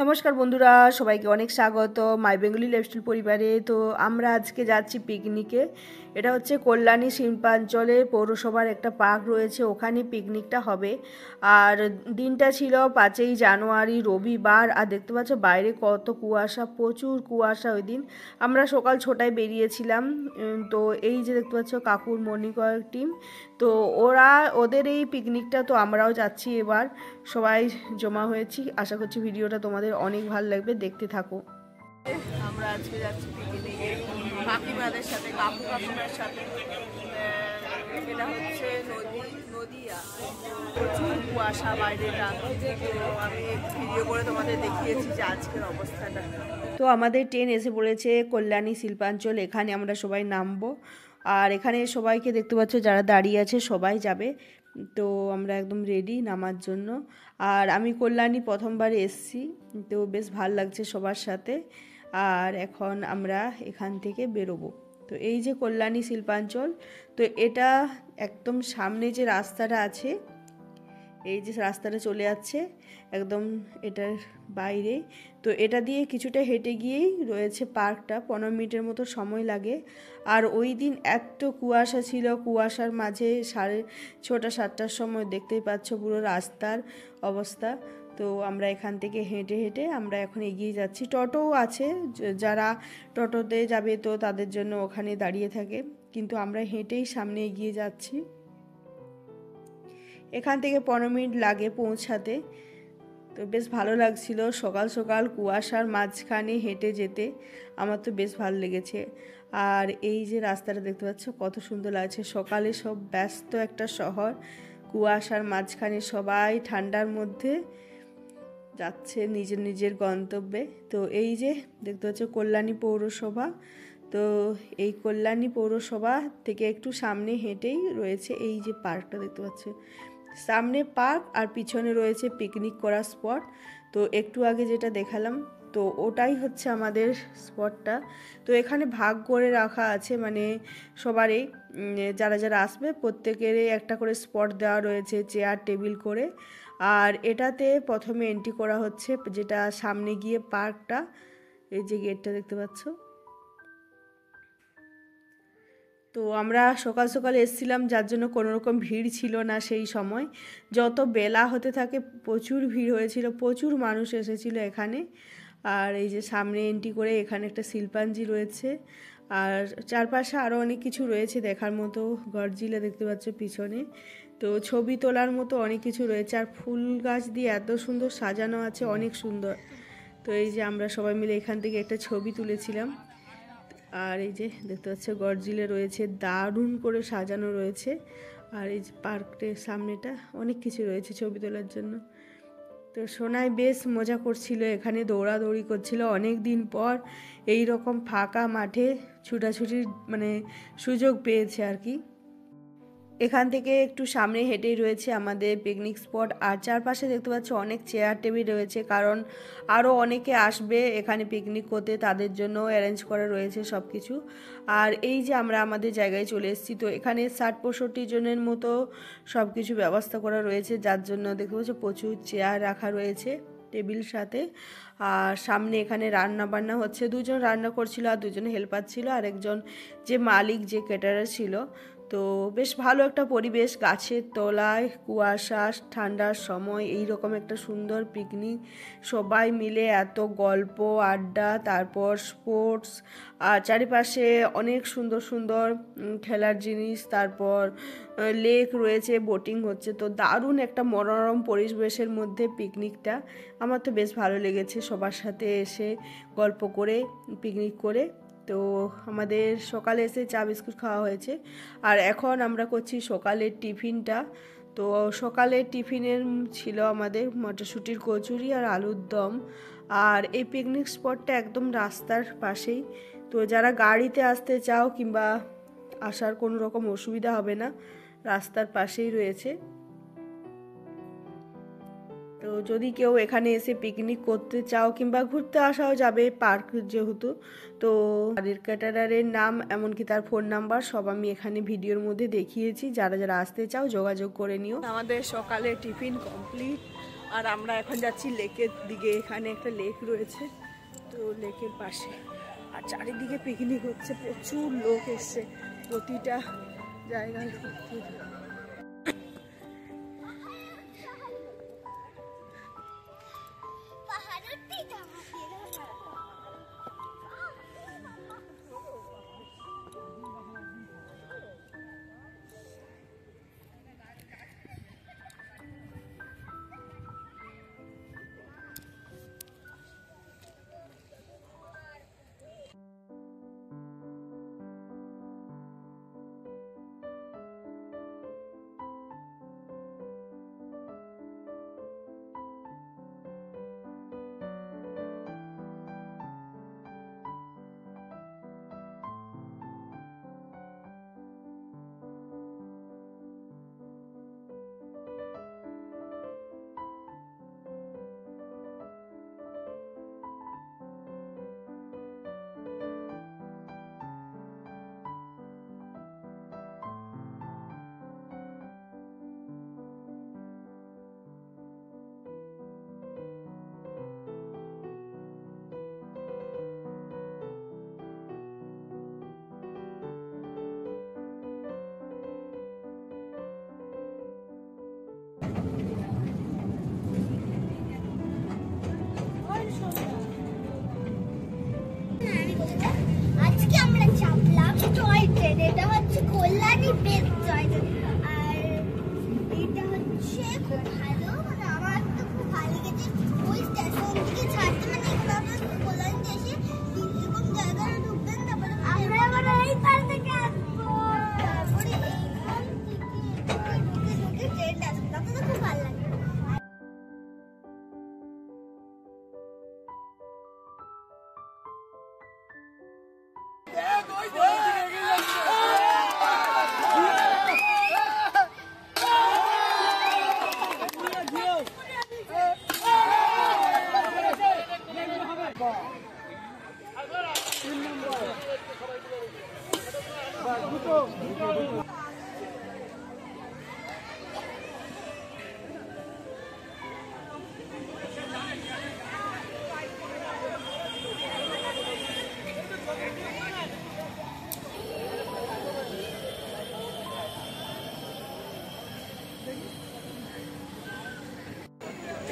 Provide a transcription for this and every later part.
নমস্কার বন্ধুরা, সবাইকে অনেক স্বাগত মাই বেঙ্গলি লাইফস্টাইল পরিবারে। তো আমরা আজকে যাচ্ছি পিকনিকে। এটা হচ্ছে কল্যাণী শিল্পাঞ্চলে পৌরসভার একটা পার্ক রয়েছে, ওখানে পিকনিকটা হবে। আর দিনটা ছিল 5ই জানুয়ারি রবিবার। আর দেখতে পাচ্ছ বাইরে কত কুয়াশা, প্রচুর কুয়াশা ওই দিন। আমরা সকাল 6টায় বেরিয়েছিলাম। তো এই যে দেখতে পাচ্ছ কাকুর মর্নিং টিম, তো ওদের এই পিকনিকটা, তো আমরাও যাচ্ছি এবার। সবাই জমা হয়েছি। আশা করছি ভিডিওটা তোমাদের অনেক ভালো লাগবে, দেখতে থাকো। আমরা আজকে যাচ্ছি পিকনিকে কাকিমাদের সাথে, কাকিমার সাথে। এটা হচ্ছে নদিয়া, প্রচুর কুয়াশা বাইরেটা। তো আমি ভিডিও করে তোমাদের দেখিয়েছি যে আজকের অবস্থাটা। তো আমাদের ট্রেন এসে পড়েছে কল্যাণী শিল্পাঞ্চল, এখানে আমরা সবাই নামবো। আর এখানে সবাইকে দেখতে পাচ্ছ যারা দাঁড়িয়ে আছে, সবাই যাবে। তো আমরা একদম রেডি নামার জন্য। আর আমি কল্যাণী প্রথমবার এসছি, তো বেশ ভাল লাগছে সবার সাথে। আর এখন আমরা এখান থেকে বেরোবো। তো এই যে কল্যাণী শিল্পাঞ্চল, তো এটা একদম সামনে যে রাস্তাটা আছে, এই যে রাস্তাটা চলে যাচ্ছে একদম এটার বাইরে। তো এটা দিয়ে কিছুটা হেঁটে গিয়েই রয়েছে পার্কটা, 15 মিনিটের মতো সময় লাগে। আর ওই দিন এত কুয়াশা ছিল, কুয়াশার মাঝে 6:30 7টার সময় দেখতেই পাচ্ছ পুরো রাস্তার অবস্থা। তো আমরা এখান থেকে হেঁটে হেঁটে আমরা এখন এগিয়ে যাচ্ছি। টোটোও আছে, যারা টোটোতে যাবে তো তাদের জন্য ওখানে দাঁড়িয়ে থাকে, কিন্তু আমরা হেঁটেই সামনে এগিয়ে যাচ্ছি। এখান থেকে 15 মিনিট লাগে পৌঁছাতে। তো বেশ ভালো লাগছিল সকাল সকাল কুয়াশার মাঝখানে হেঁটে যেতে, আমার তো বেশ ভালো লেগেছে। আর এই যে রাস্তাটা দেখতে পাচ্ছ কত সুন্দর লাগছে, সকালে সব ব্যস্ত একটা শহর, কুয়াশার মাঝখানে সবাই ঠান্ডার মধ্যে যাচ্ছে নিজের নিজের গন্তব্যে। তো এই যে দেখতে পাচ্ছ কল্যাণী পৌরসভা। তো এই কল্যাণী পৌরসভা থেকে একটু সামনে হেঁটেই রয়েছে এই যে পার্কটা দেখতে পাচ্ছ। সামনে পার্ক আর পিছনে রয়েছে পিকনিক করার স্পট। তো একটু আগে যেটা দেখালাম, তো ওটাই হচ্ছে আমাদের স্পটটা। তো এখানে ভাগ করে রাখা আছে, মানে সবারই যারা যারা আসবে প্রত্যেকেরই একটা করে স্পট দেওয়া রয়েছে, চেয়ার টেবিল করে। আর এটাতে প্রথমে এন্ট্রি করা হচ্ছে, যেটা সামনে গিয়ে পার্কটা, এই যে গেটটা দেখতে পাচ্ছ। তো আমরা সকাল সকাল এসেছিলাম, যার জন্য কোনো রকম ভিড় ছিল না সেই সময়। যত বেলা হতে থাকে প্রচুর ভিড় হয়েছিল, প্রচুর মানুষ এসেছিল এখানে। আর এই যে সামনে এন্ট্রি করে এখানে একটা শিল্পাঞ্জি রয়েছে, আর চারপাশে আরও অনেক কিছু রয়েছে দেখার মতো। গডজিলা দেখতে পাচ্ছ পিছনে। তো ছবি তোলার মতো অনেক কিছু রয়েছে, আর ফুল গাছ দিয়ে এত সুন্দর সাজানো আছে, অনেক সুন্দর। তো এই যে আমরা সবাই মিলে এখান থেকে একটা ছবি তুলেছিলাম। আর এই যে দেখতে পাচ্ছ গডজিলা রয়েছে, দারুণ করে সাজানো রয়েছে। আর এই যে পার্কের সামনেটা অনেক কিছু রয়েছে ছবি তোলার জন্য। তো সোনাই বেশ মজা করছিল, এখানে দৌড়াদৌড়ি করছিল অনেক দিন পর এই রকম ফাঁকা মাঠে ছুটাছুটির মানে সুযোগ পেয়েছে আর কি। এখান থেকে একটু সামনে হেঁটেই রয়েছে আমাদের পিকনিক স্পট। আর চারপাশে দেখতে পাচ্ছ অনেক চেয়ার টেবিল রয়েছে, কারণ আরও অনেকে আসবে এখানে পিকনিক করতে, তাদের জন্য অ্যারেঞ্জ করা রয়েছে সব কিছু। আর এই যে আমরা আমাদের জায়গায় চলে এসেছি, তো এখানে 60-65 জনের মতো সব কিছু ব্যবস্থা করা রয়েছে, যার জন্য দেখতে পাচ্ছ প্রচুর চেয়ার রাখা রয়েছে টেবিল সাথে। আর সামনে এখানে রান্না বান্না হচ্ছে, 2জন রান্না করছিল আর 2জন হেল্পার ছিল, আর একজন যে মালিক যে ক্যাটারার ছিল। তো বেশ ভালো একটা পরিবেশ, গাছের তলায় কুয়াশা, ঠান্ডার সময় এই রকম একটা সুন্দর পিকনিক, সবাই মিলে এত গল্প আড্ডা, তারপর স্পোর্টস, আর চারিপাশে অনেক সুন্দর সুন্দর খেলার জিনিস, তারপর লেক রয়েছে, বোটিং হচ্ছে। তো দারুণ একটা মনোরম পরিবেশের মধ্যে পিকনিকটা, আমার তো বেশ ভালো লেগেছে সবার সাথে এসে গল্প করে পিকনিক করে। তো আমাদের সকালে এসে চা বিস্কুট খাওয়া হয়েছে, আর এখন আমরা করছি সকালের টিফিনটা। তো সকালের টিফিনের ছিল আমাদের মটরশুঁটির কচুরি আর আলুর দম। আর এই পিকনিক স্পটটা একদম রাস্তার পাশেই, তো যারা গাড়িতে আসতে চাও কিংবা আসার কোনো রকম অসুবিধা হবে না, রাস্তার পাশেই রয়েছে। তো যদি কেউ এখানে এসে পিকনিক করতে চাও কিংবা ঘুরতে আসাও যাবে, পার্ক যেহেতু, তো গাড়ির ক্যাটারারের নাম এমনকি তার ফোন নাম্বার সব আমি এখানে ভিডিওর মধ্যে দেখিয়েছি, যারা যারা আসতে চাও যোগাযোগ করে নিও। আমাদের সকালে টিফিন কমপ্লিট, আর আমরা এখন যাচ্ছি লেকের দিকে। এখানে একটা লেক রয়েছে, তো লেকের পাশে। আর চারিদিকে পিকনিক হচ্ছে, প্রচুর লোক এসছে প্রতিটা জায়গায়। আজকে আমরা চাপলাম টয় ট্রেন। এটা হচ্ছে কল্যাণী বেস্ট টয় ট্রেন, আর এটা হচ্ছে খুব ভালো, মানে আমার তো খুব ভালো লেগেছে। ওই স্টেশন থেকে ছাড়তে, মানে এখানে আমরা কল্যাণীতে এসে এরকম জায়গায় ঢুকতেন, তারপরে আমরা এবার এই পার থেকে আসবো, তারপরে এইখান থেকে ঢুকে ট্রেনটা আসবো, তখন তো খুব ভালো লাগে।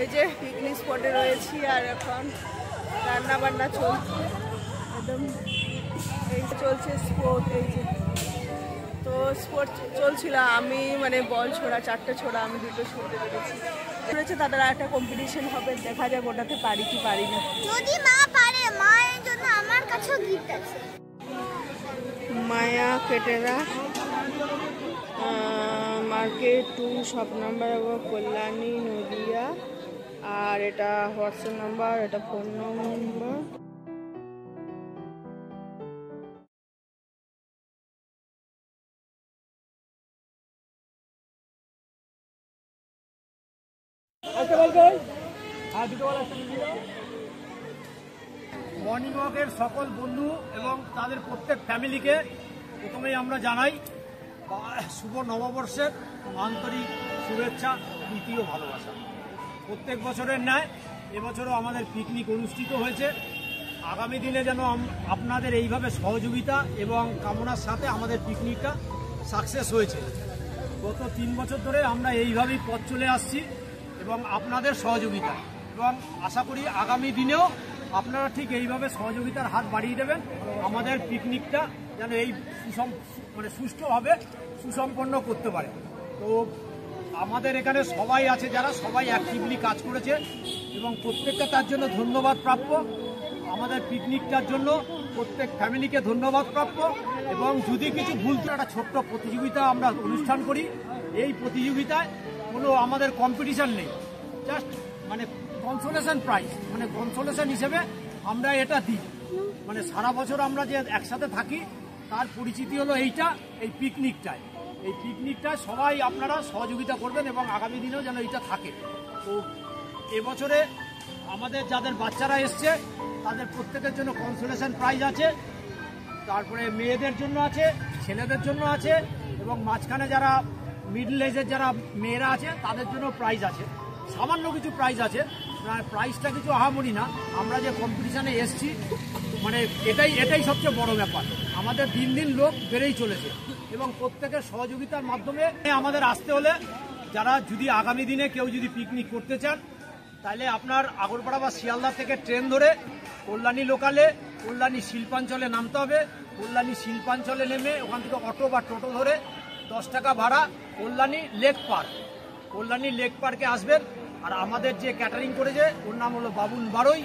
এই যে পিকনিক স্পটে রয়েছি, আর এখন রান্না বান্না চলছে, একদম এই চলছে স্পোর্ট। এই যে তো স্পোর্ট চলছিল, আমি মানে বল ছোড়া, 4টে ছোড়া, আমি 2টো ছুটতে পেরেছি। রয়েছে তাদের একটা কম্পিটিশন হবে, দেখা যাক ওটাতে পারি কি পারি না। যদি মা পারে, মায়ের জন্য আমার কাছেও গিফট আছে। মায়া কেটেরা market 2 shop number Kalyani Nadia, আর এটা হোয়াটসঅ্যাপ নাম্বার, এটা ফোন নম্বর। মর্নিং ওয়াকের সকল বন্ধু এবং তাদের প্রত্যেক ফ্যামিলিকে প্রথমেই আমরা জানাই শুভ নববর্ষের আন্তরিক শুভেচ্ছা, প্রীতি ও ভালোবাসা। প্রত্যেক বছরের ন্যায় এবছরও আমাদের পিকনিক অনুষ্ঠিত হয়েছে। আগামী দিনে যেন আপনাদের এইভাবে সহযোগিতা এবং কামনার সাথে আমাদের পিকনিকটা সাকসেস হয়েছে। গত 3 বছর ধরে আমরা এইভাবেই পথ চলে আসছি এবং আপনাদের সহযোগিতা, এবং আশা করি আগামী দিনেও আপনারা ঠিক এইভাবে সহযোগিতার হাত বাড়িয়ে দেবেন, আমাদের পিকনিকটা যেন এই সুষ্ঠুভাবে সুসম্পন্ন করতে পারে। তো আমাদের এখানে সবাই আছে, যারা সবাই অ্যাক্টিভলি কাজ করেছে এবং প্রত্যেকটা তার জন্য ধন্যবাদ প্রাপ্য। আমাদের পিকনিকটার জন্য প্রত্যেক ফ্যামিলিকে ধন্যবাদ প্রাপ্য। এবং যদি কিছু ভুল একটা ছোট্ট প্রতিযোগিতা আমরা অনুষ্ঠান করি, এই প্রতিযোগিতায় কোনো আমাদের কম্পিটিশন নেই, জাস্ট কনসোলেশন প্রাইজ, কনসোলেশন হিসেবে আমরা এটা দিই। সারা বছর আমরা যে একসাথে থাকি তার পরিচিতি হলো এইটা, এই পিকনিকটায়। এই পিকনিকটায় সবাই আপনারা সহযোগিতা করবেন এবং আগামী দিনেও যেন এইটা থাকে। তো এবছরে আমাদের যাদের বাচ্চারা এসছে তাদের প্রত্যেকের জন্য কনসোলেশন প্রাইজ আছে, তারপরে মেয়েদের জন্য আছে, ছেলেদের জন্য আছে, এবং মাঝখানে যারা মিডল এজের যারা মেয়েরা আছে তাদের জন্য প্রাইজ আছে। সামান্য কিছু প্রাইজ আছে, প্রাইজটা কিছু আহামরি না। আমরা যে কম্পিটিশানে এসছি মানে এটাই সবচেয়ে বড় ব্যাপার। আমাদের দিন দিন লোক বেড়েই চলেছে এবং প্রত্যেকের সহযোগিতার মাধ্যমে আমাদের আসতে হলে যারা যদি আগামী দিনে কেউ যদি পিকনিক করতে চান তাহলে আপনার আগরপাড়া বা শিয়ালদা থেকে ট্রেন ধরে কল্যাণী লোকালে কল্যাণী শিল্পাঞ্চলে নামতে হবে। কল্যাণী শিল্পাঞ্চলে নেমে ওখান থেকে অটো বা টোটো ধরে 10 টাকা ভাড়া Kalyani lake park, Kalyani lake পার্কে আসবেন। আর আমাদের যে ক্যাটারিং করেছে ওর নাম হলো বাবুন বারোই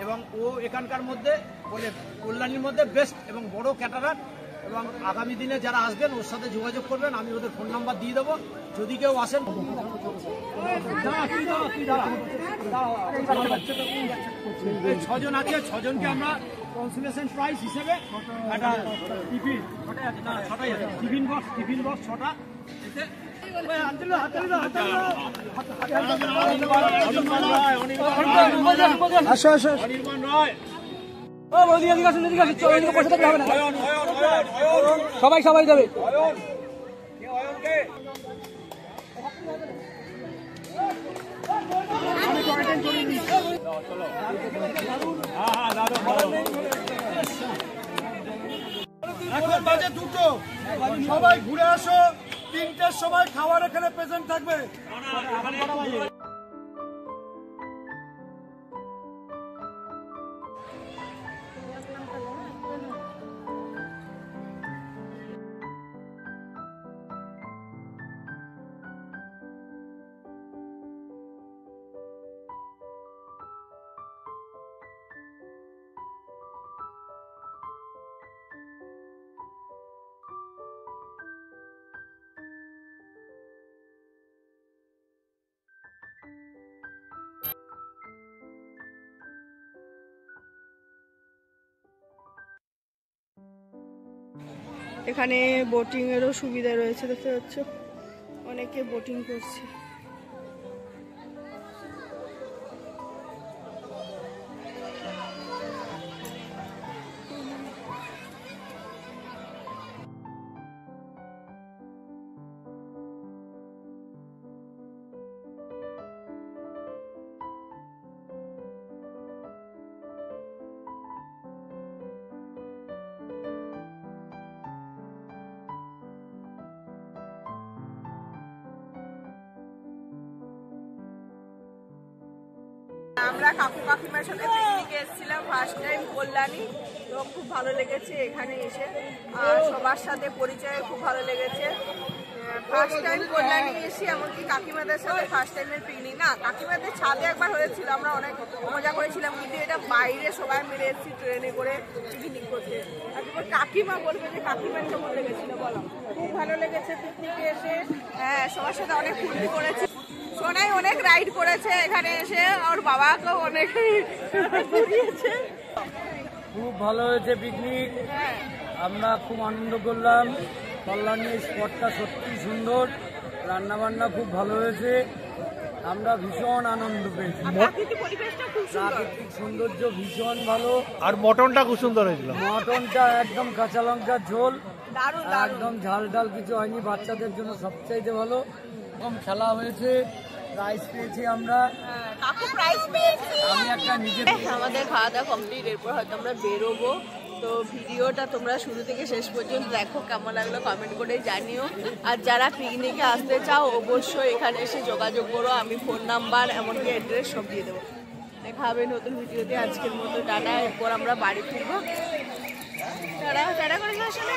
এবং ও এখানকার মধ্যে বলে কল্যাণীর মধ্যে বেস্ট এবং বড় ক্যাটারার। এবং আগামী দিনে যারা আসবেন ওর সাথে যোগাযোগ করবেন, আমি ওদের ফোন নাম্বার দিয়ে দেবো যদি কেউ আসেন। 6 জন আছে, 6 জনকে আমরা কনসোলেশন প্রাইজ হিসেবে একটা টিফিন বক্স 6টা আসো আসো সবাই সবাই যাবে। এখন বাজে 2টো, সবাই ঘুরে আসো। 3টের সময় খাবার এখানে প্রেজেন্ট থাকবে। এখানে বোটিং এরও সুবিধা রয়েছে, দেখতে পাচ্ছ অনেকে বোটিং করছে। আমরা কাকু কাকিমার সাথে পিকনিকে এসেছিলাম ফার্স্ট টাইম কল্যাণী, এবং খুব ভালো লেগেছে এখানে এসে। আর সবার সাথে পরিচয় খুব ভালো লেগেছে। ফার্স্ট টাইম কল্যাণী এসে, এমনকি কাকিমাদের সাথে ফার্স্ট টাইমের পিকনিক না, কাকিমাদের ছাদে একবার হয়েছিল, আমরা অনেক মজা করেছিলাম, কিন্তু এটা বাইরে সবাই মিলে এসেছি ট্রেনে করে পিকনিক করতে। আর কাকিমা বলবে যে কাকিমার কেমন লেগেছিল বলো? খুব ভালো লেগেছে পিকনিকে এসে। হ্যাঁ, সবার সাথে অনেক ফুর্তি করেছি। সোনাই অনেক রাইড করেছে এখানে এসে, ওর বাবাকেও অনেক ঘুরিয়েছে। খুব ভালো হয়েছে পিকনিক, আমরা খুব আনন্দ করলাম। কল্যাণী স্পটটা সত্যি সুন্দর, রান্না বান্না খুব ভালো হয়েছে, আমরা ভীষণ আনন্দ পেয়েছি। প্রাকৃতিক সৌন্দর্য ভীষণ ভালো। আর মটনটা খুব সুন্দর হয়েছিল। মটনটা একদম কাঁচা লঙ্কার ঝোল, দারুণ একদম ঝাল ডাল কিছু হয়নি, বাচ্চাদের জন্য সবচাইতে ভালো। এরকম খেলা হয়েছে, প্রাইজ পেয়েছি আমরা। কাকু প্রাইজ পেয়েছি। আমি একটা নিজে আমাদের খাওয়া দাওয়া কমপ্লিট, এরপর হয়তো আমরা বেরোবো। তো ভিডিওটা তোমরা শুরু থেকে শেষ পর্যন্ত দেখো, কেমন লাগলো কমেন্ট করে জানিও। আর যারা পিকনিকে আসতে চাও অবশ্যই এখানে এসে যোগাযোগ করো, আমি ফোন নাম্বার এমনকি অ্যাড্রেস সব দিয়ে দেবো। দেখা হবে নতুন ভিডিওতে। আজকের মতো টাটা, এরপর আমরা বাড়ি ফিরবো। টাটা টাটা করে আসলে।